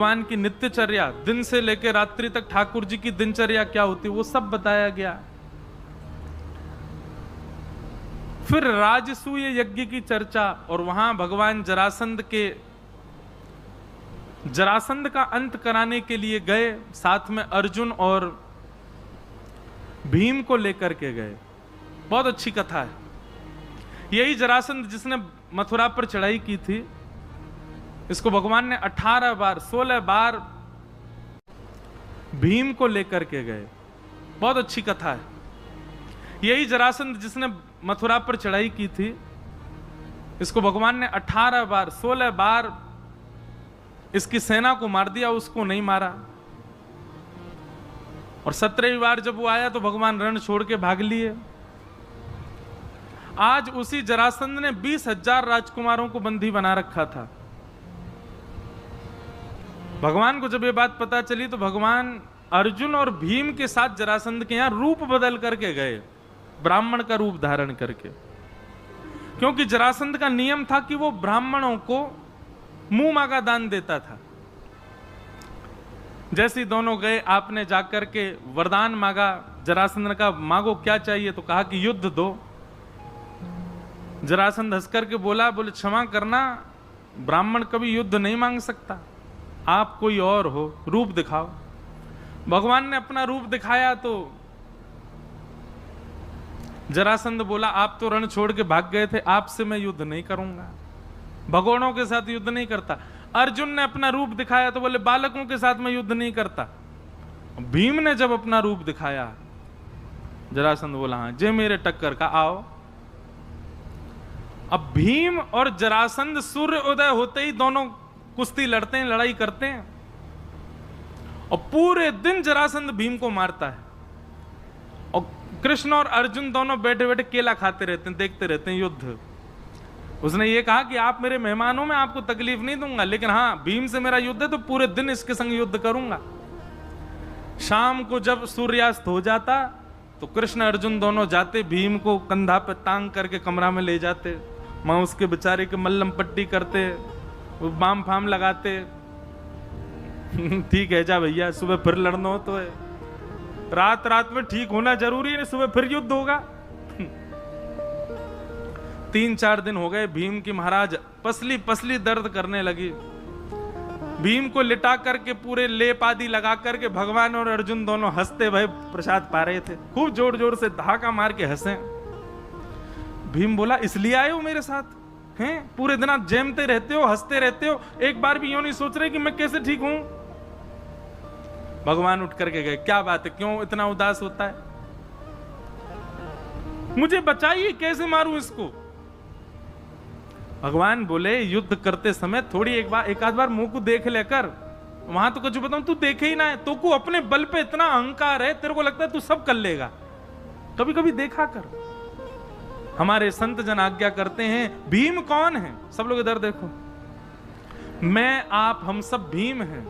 भगवान की नित्यचर्या, दिन से लेकर रात्रि तक ठाकुर जी की दिनचर्या क्या होती है वो सब बताया गया। फिर राजसूय यज्ञ की चर्चा, और वहां भगवान जरासंध का अंत कराने के लिए गए, साथ में अर्जुन और भीम को लेकर के गए। बहुत अच्छी कथा है। यही जरासंध जिसने मथुरा पर चढ़ाई की थी, इसको भगवान ने 18 बार 16 बार भीम को लेकर के गए। बहुत अच्छी कथा है। यही जरासंध जिसने मथुरा पर चढ़ाई की थी, इसको भगवान ने 18 बार 16 बार इसकी सेना को मार दिया, उसको नहीं मारा। और 17वीं बार जब वो आया तो भगवान रण छोड़ के भाग लिए। आज उसी जरासंध ने 20,000 राजकुमारों को बंदी बना रखा था। भगवान को जब ये बात पता चली तो भगवान अर्जुन और भीम के साथ जरासंध के यहां रूप बदल करके गए, ब्राह्मण का रूप धारण करके। क्योंकि जरासंध का नियम था कि वो ब्राह्मणों को मुंह मांगा दान देता था। जैसे दोनों गए, आपने जाकर के वरदान मांगा, जरासंध ने कहा मांगो क्या चाहिए, तो कहा कि युद्ध दो। जरासंध हंस करके बोले क्षमा करना, ब्राह्मण कभी युद्ध नहीं मांग सकता, आप कोई और हो, रूप दिखाओ। भगवान ने अपना रूप दिखाया तो जरासंध बोला आप तो रण छोड़ के भाग गए थे, आपसे मैं युद्ध नहीं करूंगा, भगोड़ों के साथ युद्ध नहीं करता। अर्जुन ने अपना रूप दिखाया तो बोले बालकों के साथ मैं युद्ध नहीं करता। भीम ने जब अपना रूप दिखाया, जरासंध बोला हाँ जे मेरे टक्कर का आओ। अब भीम और जरासंध सूर्य उदय होते ही दोनों कुश्ती लड़ते हैं, लड़ाई करते हैं, और पूरे दिन जरासंध भीम को मारता है। और कृष्ण और अर्जुन दोनों बैठे बैठे केला खाते रहते हैं, देखते रहते हैं युद्ध। उसने ये कहा कि आप मेरे मेहमान हो, मैं आपको तकलीफ नहीं दूंगा, लेकिन हाँ भीम से मेरा युद्ध है तो पूरे दिन इसके संग युद्ध करूंगा। शाम को जब सूर्यास्त हो जाता तो कृष्ण अर्जुन दोनों जाते, भीम को कंधा पे टांग करके कमरा में ले जाते, वहां उसके बेचारे के मल्लम पट्टी करते, वो बाम फाम लगाते। ठीक है जा भैया, सुबह फिर लड़ना हो तो है, रात रात में ठीक होना जरूरी है, सुबह फिर युद्ध होगा। 3-4 दिन हो गए, भीम की महाराज पसली पसली दर्द करने लगी। भीम को लिटा करके पूरे लेप आदि लगा करके भगवान और अर्जुन दोनों हंसते भय प्रसाद पा रहे थे, खूब जोर जोर से धाका मार के हंसे। भीम बोला इसलिए आए हो मेरे साथ हैं, पूरे दिन आप जैमते रहते हो, हंसते रहते हो, एक बार भी यूं नहीं सोच रहे कि मैं कैसे ठीक हूं। भगवान उठ करके गए, क्या बात है, क्यों इतना उदास होता है, मुझे बचाइए, कैसे मारूं इसको। भगवान बोले युद्ध करते समय थोड़ी एक आध बार मुंह को देख लेकर, वहां तो कुछ बताऊं तू देखे ही ना है, तो को अपने बल पे इतना अहंकार है, तेरे को लगता है तू सब कर लेगा, कभी कभी देखा कर। हमारे संत जन आज्ञा करते हैं, भीम कौन है, सब लोग इधर देखो, मैं आप हम सब भीम हैं।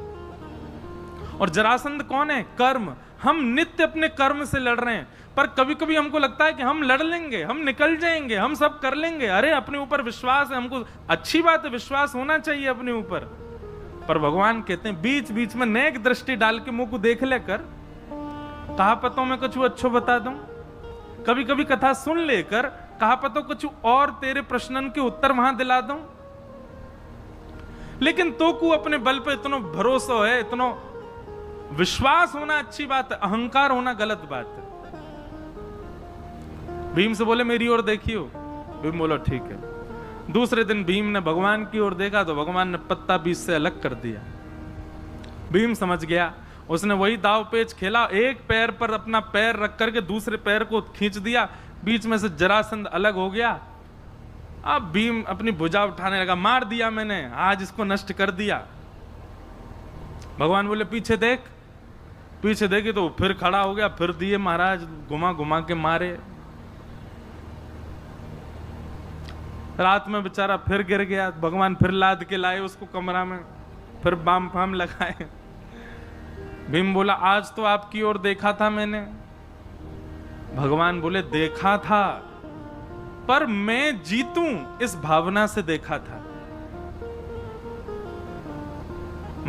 और जरासंध कौन है, कर्म। हम नित्य अपने कर्म से लड़ रहे हैं, पर कभी कभी हमको लगता है कि हम लड़ लेंगे, हम निकल जाएंगे, हम सब कर लेंगे। अरे अपने ऊपर विश्वास है, हमको अच्छी बात है, विश्वास होना चाहिए अपने ऊपर। पर भगवान कहते हैं बीच बीच में नेक दृष्टि डाल के मुंह को देख लेकर, कहा पतों में कुछ अच्छो बता दूं, कभी कभी कथा सुन लेकर कहा पतो कुछ और तेरे प्रश्नन के उत्तर वहां दिला दूं। लेकिन तो को अपने बल पे इतना भरोसा है, इतना विश्वास होना अच्छी बात है, अहंकार होना गलत बात है। भीम से बोले मेरी ओर देखियो, भीम बोला ठीक है। दूसरे दिन भीम ने भगवान की ओर देखा तो भगवान ने पत्ता बीच से अलग कर दिया। भीम समझ गया, उसने वही दाव पेच खेला, एक पैर पर अपना पैर रख करके दूसरे पैर को खींच दिया, बीच में से जरासंध अलग हो गया। अब भीम अपनी भुजा उठाने लगा, मार दिया मैंने, आज इसको नष्ट कर दिया। भगवान बोले पीछे देख, पीछे देखी तो फिर खड़ा हो गया, फिर दिए महाराज घुमा घुमा के मारे। रात में बेचारा फिर गिर गया, भगवान फिर लाद के लाए उसको कमरा में, फिर बाम फाम लगाए। भीम बोला आज तो आपकी ओर देखा था मैंने। भगवान बोले देखा था, पर मैं जीतूं इस भावना से देखा था।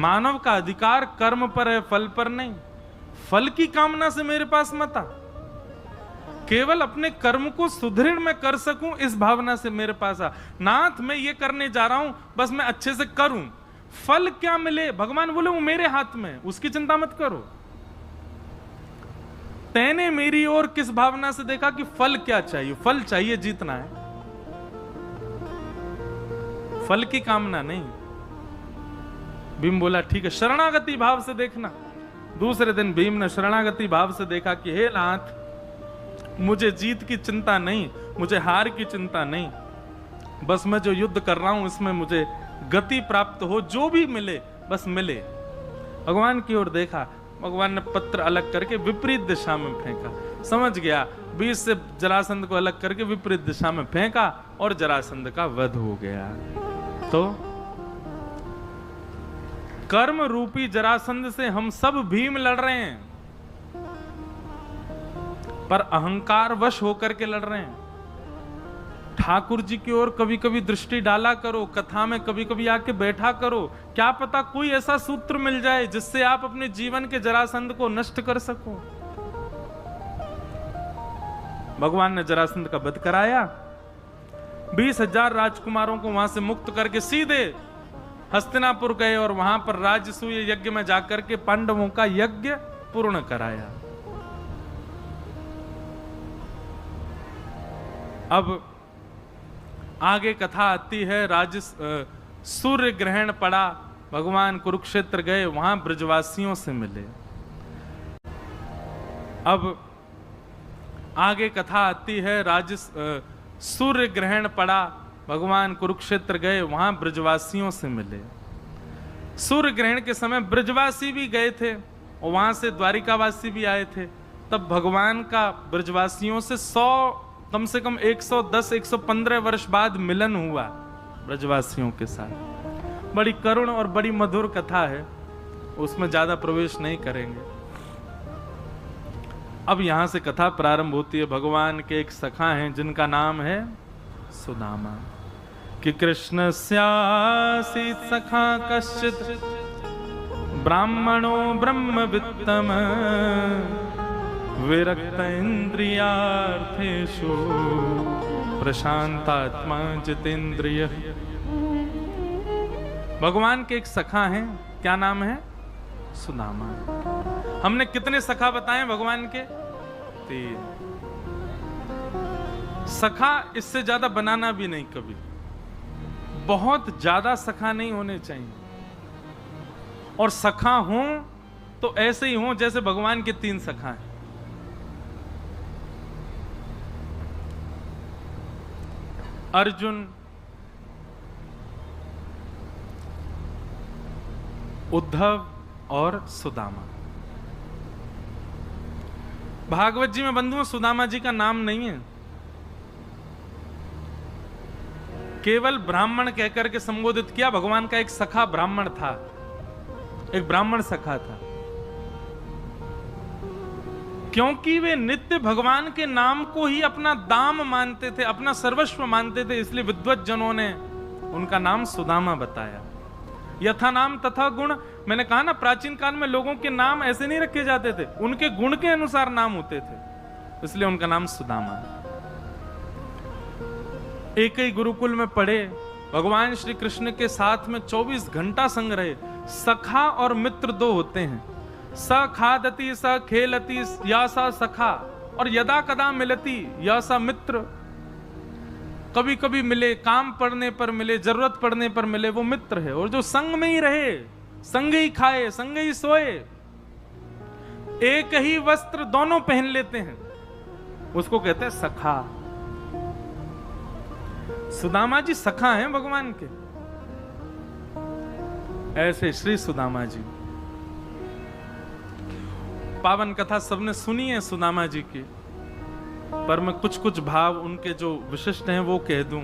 मानव का अधिकार कर्म पर है, फल पर नहीं। फल की कामना से मेरे पास मत आ, केवल अपने कर्म को सुदृढ़ मैं कर सकूं इस भावना से मेरे पास आ। नाथ मैं ये करने जा रहा हूं, बस मैं अच्छे से करूं, फल क्या मिले भगवान बोले वो मेरे हाथ में, उसकी चिंता मत करो। तैने मेरी ओर किस भावना से देखा कि फल क्या चाहिए, फल चाहिए जीतना है, फल की कामना नहीं। भीम बोला ठीक है, शरणागति भाव से देखना। दूसरे दिन भीम ने शरणागति भाव से देखा कि हे नाथ मुझे जीत की चिंता नहीं, मुझे हार की चिंता नहीं, बस मैं जो युद्ध कर रहा हूं इसमें मुझे गति प्राप्त हो, जो भी मिले बस मिले। भगवान की ओर देखा, भगवान ने पत्र अलग करके विपरीत दिशा में फेंका। समझ गया, बीच से जरासंध को अलग करके विपरीत दिशा में फेंका और जरासंध का वध हो गया। तो कर्म रूपी जरासंध से हम सब भीम लड़ रहे हैं, पर अहंकार वश होकर के लड़ रहे हैं। ठाकुर जी की ओर कभी कभी दृष्टि डाला करो, कथा में कभी कभी आके बैठा करो, क्या पता कोई ऐसा सूत्र मिल जाए जिससे आप अपने जीवन के जरासंध को नष्ट कर सको। भगवान ने जरासंध का वध कराया, 20,000 राजकुमारों को वहां से मुक्त करके सीधे हस्तिनापुर गए और वहां पर राजसूय यज्ञ में जाकर के पांडवों का यज्ञ पूर्ण कराया। अब आगे कथा आती है, सूर्य ग्रहण पड़ा, भगवान कुरुक्षेत्र गए, वहां ब्रजवासियों से मिले। अब आगे कथा आती है, सूर्य ग्रहण पड़ा, भगवान कुरुक्षेत्र गए, वहां ब्रजवासियों से मिले। सूर्य ग्रहण के समय ब्रजवासी भी गए थे और वहां से द्वारिकावासी भी आए थे। तब भगवान का ब्रजवासियों से कम से कम 110-115 वर्ष बाद मिलन हुआ ब्रजवासियों के साथ। बड़ी करुण और बड़ी मधुर कथा है, उसमें ज्यादा प्रवेश नहीं करेंगे। अब यहां से कथा प्रारंभ होती है। भगवान के एक सखा हैं जिनका नाम है सुदामा। कि कृष्ण स्यासीत सखा कश्चित ब्राह्मणो ब्रह्मवित्तम विरक्त इंद्रियार्थेषु प्रशांतात्मा जितेंद्रिय। भगवान के एक सखा हैं, क्या नाम है? सुदामा। हमने कितने सखा बताए भगवान के? 3। सखा इससे ज्यादा बनाना भी नहीं कभी, बहुत ज्यादा सखा नहीं होने चाहिए। और सखा हो तो ऐसे ही हो जैसे भगवान के 3 सखा हैं। अर्जुन, उद्धव और सुदामा। भागवत जी में बंधुओं सुदामा जी का नाम नहीं है, केवल ब्राह्मण कहकर के संबोधित किया। भगवान का एक सखा ब्राह्मण था, एक ब्राह्मण सखा था, क्योंकि वे नित्य भगवान के नाम को ही अपना दाम मानते थे, अपना सर्वस्व मानते थे, इसलिए विद्वत जनों ने उनका नाम सुदामा बताया। यथा नाम तथा गुण, मैंने कहा ना प्राचीन काल में लोगों के नाम ऐसे नहीं रखे जाते थे, उनके गुण के अनुसार नाम होते थे, इसलिए उनका नाम सुदामा। एक ही गुरुकुल में पढ़े, भगवान श्री कृष्ण के साथ में 24 घंटा संग रहे। सखा और मित्र 2 होते हैं, स खादति स खेलति या सा सखा, और यदा कदा मिलती या सा मित्र। कभी कभी मिले, काम पड़ने पर मिले, जरूरत पड़ने पर मिले, वो मित्र है। और जो संग में ही रहे, संग ही खाए, संग ही सोए, एक ही वस्त्र दोनों पहन लेते हैं, उसको कहते हैं सखा। सुदामा जी सखा हैं भगवान के। ऐसे श्री सुदामा जी, पावन कथा सबने सुनी है सुदामा जी की, पर मैं कुछ कुछ भाव उनके जो विशिष्ट हैं वो कह दूं।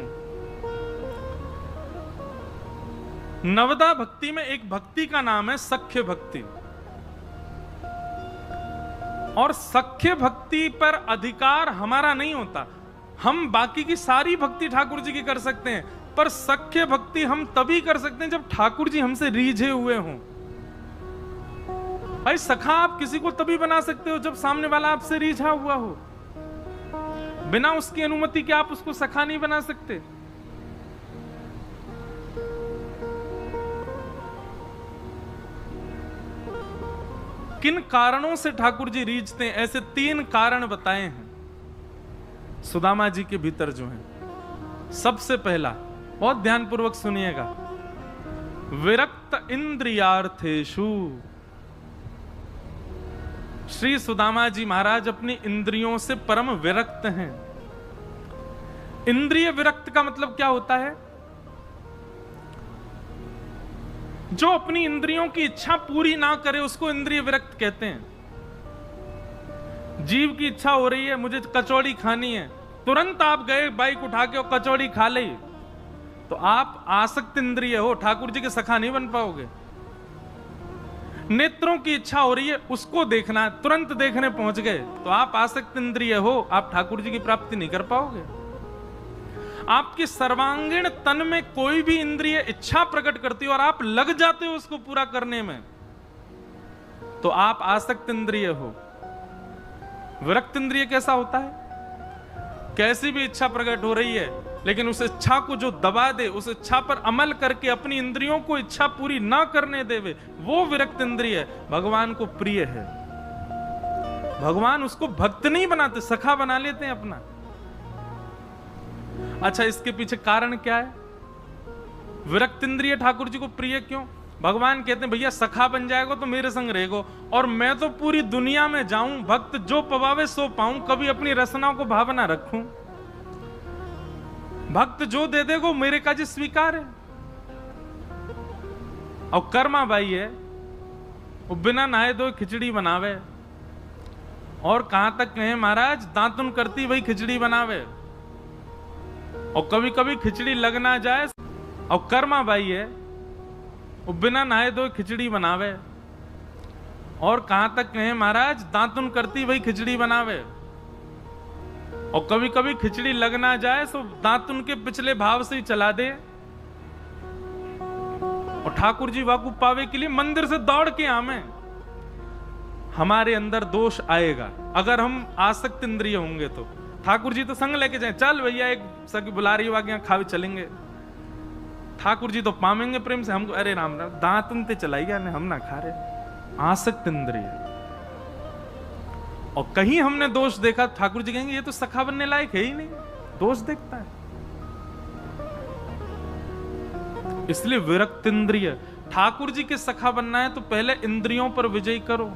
नवदा भक्ति में एक भक्ति का नाम है सख्य भक्ति, और सख्य भक्ति पर अधिकार हमारा नहीं होता। हम बाकी की सारी भक्ति ठाकुर जी की कर सकते हैं, पर सख्य भक्ति हम तभी कर सकते हैं जब ठाकुर जी हमसे रीझे हुए हों, भाई सखा आप किसी को तभी बना सकते हो जब सामने वाला आपसे रिझा हुआ हो। बिना उसकी अनुमति के आप उसको सखा नहीं बना सकते। किन कारणों से ठाकुर जी रीझते हैं? ऐसे 3 कारण बताए हैं सुदामा जी के भीतर जो हैं। सबसे पहला, बहुत ध्यानपूर्वक सुनिएगा, विरक्त इंद्रियार्थेषु। श्री सुदामा जी महाराज अपनी इंद्रियों से परम विरक्त हैं। इंद्रिय विरक्त का मतलब क्या होता है? जो अपनी इंद्रियों की इच्छा पूरी ना करे उसको इंद्रिय विरक्त कहते हैं। जीव की इच्छा हो रही है, मुझे कचौड़ी खानी है, तुरंत आप गए बाइक उठा के और कचौड़ी खा ली, तो आप आसक्त इंद्रिय हो, ठाकुर जी के सखा नहीं बन पाओगे। नेत्रों की इच्छा हो रही है, उसको देखना है, तुरंत देखने पहुंच गए, तो आप आसक्त इंद्रिय हो, आप ठाकुर जी की प्राप्ति नहीं कर पाओगे। आपके सर्वांगीण तन में कोई भी इंद्रिय इच्छा प्रकट करती हो और आप लग जाते हो उसको पूरा करने में, तो आप आसक्त इंद्रिय हो। विरक्त इंद्रिय कैसा होता है? कैसी भी इच्छा प्रकट हो रही है, लेकिन उस इच्छा को जो दबा दे, उस इच्छा पर अमल करके अपनी इंद्रियों को इच्छा पूरी ना करने देवे, वो विरक्त इंद्रिय भगवान को प्रिय है। भगवान उसको भक्त नहीं बनाते, सखा बना लेते हैं अपना। अच्छा, इसके पीछे कारण क्या है? विरक्त इंद्रिय ठाकुर जी को प्रिय क्यों? भगवान कहते हैं भैया सखा बन जाएगा तो मेरे संग रहेगो, और मैं तो पूरी दुनिया में जाऊं, भक्त जो पवावे सो पाऊं, कभी अपनी रसनाओं को भावना रखूं। भक्त जो दे देगो मेरे का जी स्वीकार है। और कर्मा भाई है, वो बिना नहाए धोए खिचड़ी बनावे, और कहां तक कहे महाराज, दांतुन करती वही खिचड़ी बनावे, और कभी कभी खिचड़ी लग ना जाए, और कर्मा भाई है, वो बिना नहाए धोए खिचड़ी बनावे, और कहां तक कहे महाराज, दांतुन करती वही खिचड़ी बनावे, और कभी कभी खिचड़ी लग ना जाए तो दांतुन के पिछले भाव से ही चला दे, और ठाकुर जी वाकू पावे के लिए मंदिर से दौड़ के आवे। हमारे अंदर दोष आएगा अगर हम आसक्त इंद्रिय होंगे तो। ठाकुर जी तो संग लेके जाए, चल भैया एक सखी बुला रही है, यहाँ खावे चलेंगे। ठाकुर जी तो पामेंगे प्रेम से हमको, अरे राम राम दांतन ते चलाइया ने, हम ना खा रहे। आसक्त इंद्रिय। और कहीं हमने दोष देखा, ठाकुर जी कहेंगे ये तो सखा बनने लायक है ही नहीं, दोष देखता है। इसलिए विरक्त इंद्रिय। ठाकुर जी के सखा बनना है तो पहले इंद्रियों पर विजय करो।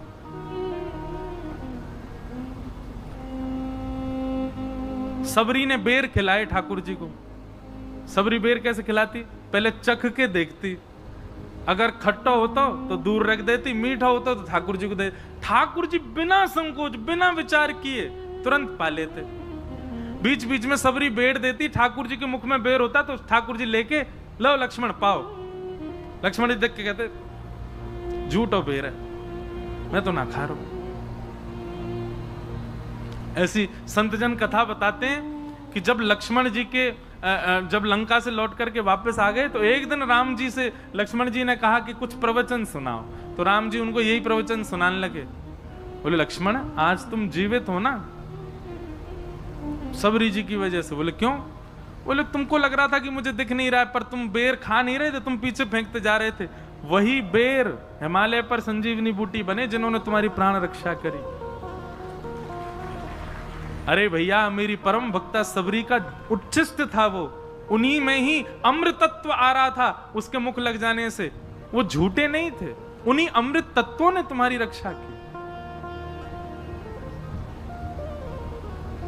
सबरी ने बेर खिलाए ठाकुर जी को। सबरी बेर कैसे खिलाती? पहले चख के देखती, अगर खट्टा होता तो दूर रख देती, मीठा होता तो ठाकुर जी को दे। ठाकुर जी बिना संकोच, बिना विचार किए तुरंत पा लेते। बीच बीच में सबरी बेर देती, ठाकुर जी के मुख में बेर होता तो ठाकुर जी लेके, लो लक्ष्मण पाओ। लक्ष्मण जी देख के कहते झूठ और बेर है, मैं तो ना खा रहा हूं। ऐसी संतजन कथा बताते हैं कि जब लक्ष्मण जी के जब लंका से लौट करके वापस आ गए, तो एक दिन राम जी से लक्ष्मण जी ने कहा कि कुछ प्रवचन सुनाओ। तो राम जी उनको यही प्रवचन सुनाने लगे। बोले लक्ष्मण आज तुम जीवित हो ना सबरी जी की वजह से। बोले क्यों? बोले तुमको लग रहा था कि मुझे दिख नहीं रहा है, पर तुम बेर खा नहीं रहे थे, तुम पीछे फेंकते जा रहे थे। वही बेर हिमालय पर संजीवनी बूटी बने जिन्होंने तुम्हारी प्राण रक्षा करी। अरे भैया मेरी परम भक्ता सबरी का उच्छिष्ट था, वो उन्हीं में ही अमृत तत्व आ रहा था उसके मुख लग जाने से। वो झूठे नहीं थे, उन्हीं अमृत तत्वों ने तुम्हारी रक्षा की।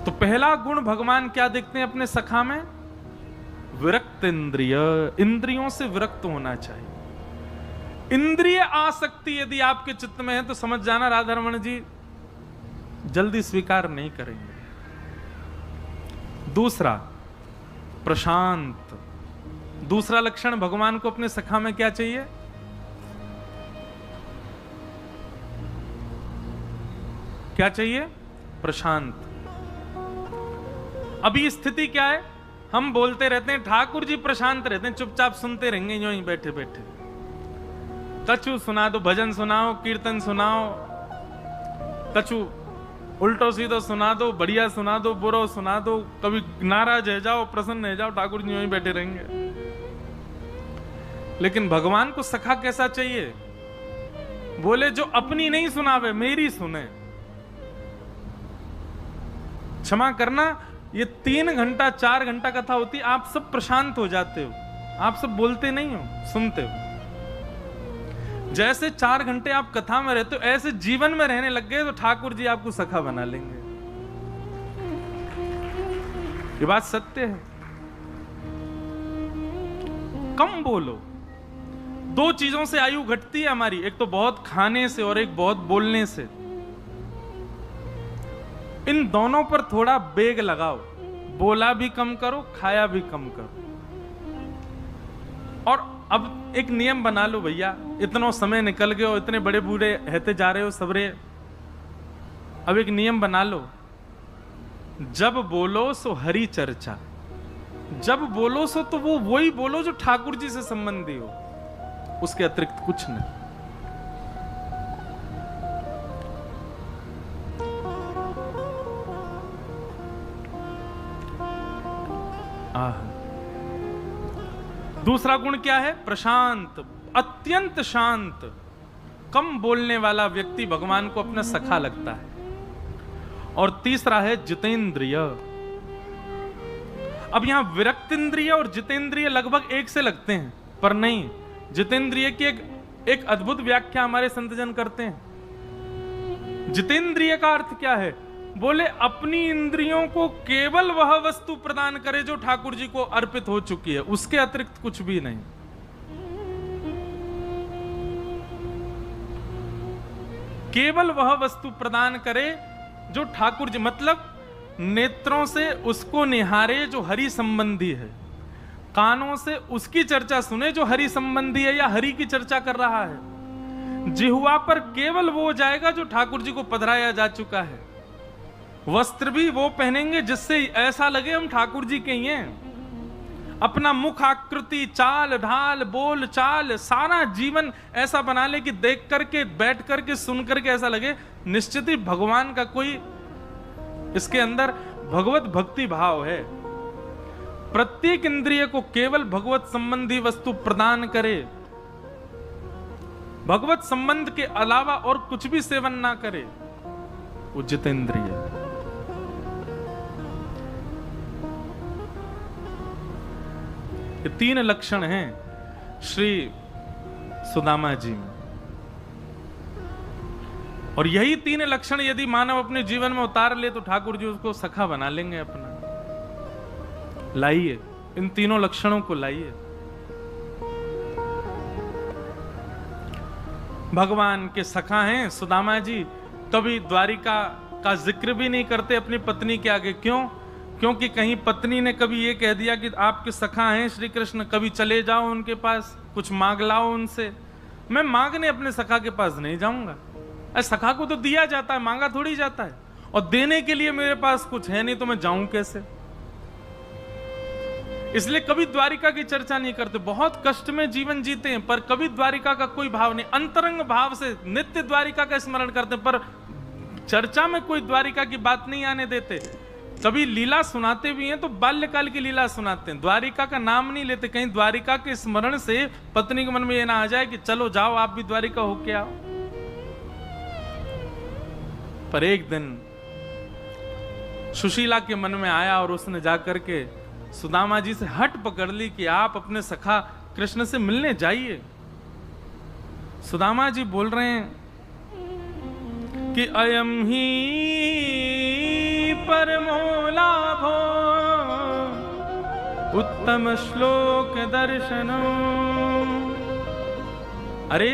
तो पहला गुण भगवान क्या देखते हैं अपने सखा में? विरक्त इंद्रिय। इंद्रियों से विरक्त होना चाहिए। इंद्रिय आसक्ति यदि आपके चित्त में है तो समझ जाना राधारमण जी जल्दी स्वीकार नहीं करेंगे। दूसरा, प्रशांत। दूसरा लक्षण भगवान को अपने सखा में क्या चाहिए? क्या चाहिए? प्रशांत। अभी स्थिति क्या है? हम बोलते रहते हैं ठाकुर जी प्रशांत रहते हैं, चुपचाप सुनते रहेंगे यूं ही बैठे बैठे। कछु सुना दो, भजन सुनाओ, कीर्तन सुनाओ, कछु उल्टो सीधो सुना दो, बढ़िया सुना दो, बुरो सुना दो, कभी नाराज है जाओ, प्रसन्न है जाओ, ठाकुर जी वहीं बैठे रहेंगे। लेकिन भगवान को सखा कैसा चाहिए? बोले जो अपनी नहीं सुनावे, मेरी सुने। क्षमा करना, ये 3 घंटा 4 घंटा कथा होती, आप सब प्रशांत हो जाते हो, आप सब बोलते नहीं हो, सुनते हो। जैसे 4 घंटे आप कथा में रहते हो, ऐसे जीवन में रहने लग गए तो ठाकुर जी आपको सखा बना लेंगे। ये बात सत्य है। कम बोलो। 2 चीजों से आयु घटती है हमारी, एक तो बहुत खाने से और एक बहुत बोलने से। इन दोनों पर थोड़ा बेग लगाओ, बोला भी कम करो, खाया भी कम करो। और अब एक नियम बना लो भैया, इतना समय निकल गए हो, इतने बड़े बूढ़े रहते जा रहे हो सबरे, अब एक नियम बना लो, जब बोलो सो हरि चर्चा, जब बोलो सो तो वो वही बोलो जो ठाकुर जी से संबंधी हो, उसके अतिरिक्त कुछ नहीं। दूसरा गुण क्या है? प्रशांत, अत्यंत शांत। कम बोलने वाला व्यक्ति भगवान को अपना सखा लगता है। और तीसरा है जितेंद्रिय। अब यहां विरक्त इंद्रिय और जितेंद्रिय लगभग एक से लगते हैं, पर नहीं। जितेंद्रिय की एक अद्भुत व्याख्या हमारे संतजन करते हैं। जितेंद्रिय का अर्थ क्या है? बोले अपनी इंद्रियों को केवल वह वस्तु प्रदान करे जो ठाकुर जी को अर्पित हो चुकी है, उसके अतिरिक्त कुछ भी नहीं। केवल वह वस्तु प्रदान करे जो ठाकुर जी, मतलब नेत्रों से उसको निहारे जो हरि संबंधी है, कानों से उसकी चर्चा सुने जो हरि संबंधी है या हरि की चर्चा कर रहा है, जिह्वा पर केवल वो जाएगा जो ठाकुर जी को पधराया जा चुका है, वस्त्र भी वो पहनेंगे जिससे ऐसा लगे हम ठाकुर जी के ही हैं, अपना मुख आकृति, चाल ढाल, बोल चाल, सारा जीवन ऐसा बना ले कि देख करके, बैठ करके, सुन करके ऐसा लगे निश्चित ही भगवान का कोई इसके अंदर भगवत भक्ति भाव है। प्रत्येक इंद्रिय को केवल भगवत संबंधी वस्तु प्रदान करे, भगवत संबंध के अलावा और कुछ भी सेवन ना करे, वो जितेंद्रिय। ये 3 लक्षण हैं श्री सुदामा जी में, और यही 3 लक्षण यदि मानव अपने जीवन में उतार ले तो ठाकुर जी उसको सखा बना लेंगे अपना। लाइए इन 3 लक्षणों को लाइए। भगवान के सखा हैं सुदामा जी, कभी द्वारिका का जिक्र भी नहीं करते अपनी पत्नी के आगे। क्यों? क्योंकि कहीं पत्नी ने कभी ये कह दिया कि आपके सखा हैं श्री कृष्ण, कभी चले जाओ उनके पास, कुछ मांग लाओ उनसे। मैं मांगने अपने सखा के पास नहीं जाऊंगा। सखा को तो दिया जाता है, मांगा थोड़ी जाता है, और देने के लिए मेरे पास कुछ है नहीं तो मैं जाऊं कैसे? इसलिए कभी द्वारिका की चर्चा नहीं करते। बहुत कष्ट में जीवन जीते हैं पर कभी द्वारिका का कोई भाव नहीं, अंतरंग भाव से नित्य द्वारिका का स्मरण करते हैं, पर चर्चा में कोई द्वारिका की बात नहीं आने देते। कभी लीला सुनाते भी हैं तो बाल्यकाल की लीला सुनाते हैं, द्वारिका का नाम नहीं लेते। कहीं द्वारिका के स्मरण से पत्नी के मन में यह ना आ जाए कि चलो जाओ आप भी द्वारिका होके आओ। पर एक दिन सुशीला के मन में आया और उसने जाकर के सुदामा जी से हट पकड़ ली कि आप अपने सखा कृष्ण से मिलने जाइए। सुदामा जी बोल रहे हैं कि अयम ही परमो लाभो उत्तम श्लोक दर्शनो। अरे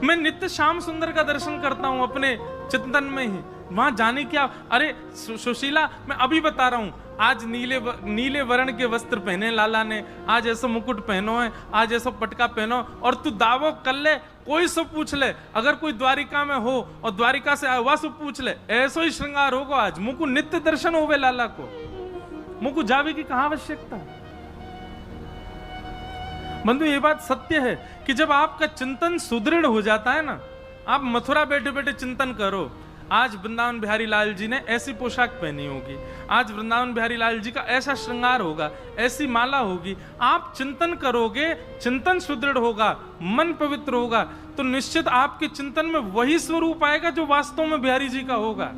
मैं नित्य श्याम सुंदर का दर्शन करता हूं अपने चिंतन में ही, वहां जाने क्या। अरे सुशीला मैं अभी बता रहा हूं, आज नीले वर्ण के वस्त्र पहने लाला ने, आज ऐसा मुकुट पहनो है, आज ऐसा पटका पहनो, और तू दावो कर ले, कोई सो पूछ ले, अगर कोई द्वारिका में हो और द्वारिका से आया हुआ सो पूछ ले, ऐसा ही श्रृंगार होगा आज। मुकु नित्य दर्शन होवे लाला को, मुकु जावे की कहां आवश्यकता। बंधु ये बात सत्य है कि जब आपका चिंतन सुदृढ़ हो जाता है ना, आप मथुरा बैठे बैठे चिंतन करो, आज वृंदावन बिहारी लाल जी ने ऐसी पोशाक पहनी होगी, आज वृंदावन बिहारी लाल जी का ऐसा श्रृंगार होगा, ऐसी माला होगी, आप चिंतन करोगे, चिंतन सुदृढ़ होगा, मन पवित्र होगा, तो निश्चित आपके चिंतन में वही स्वरूप आएगा जो वास्तव में बिहारी जी का होगा।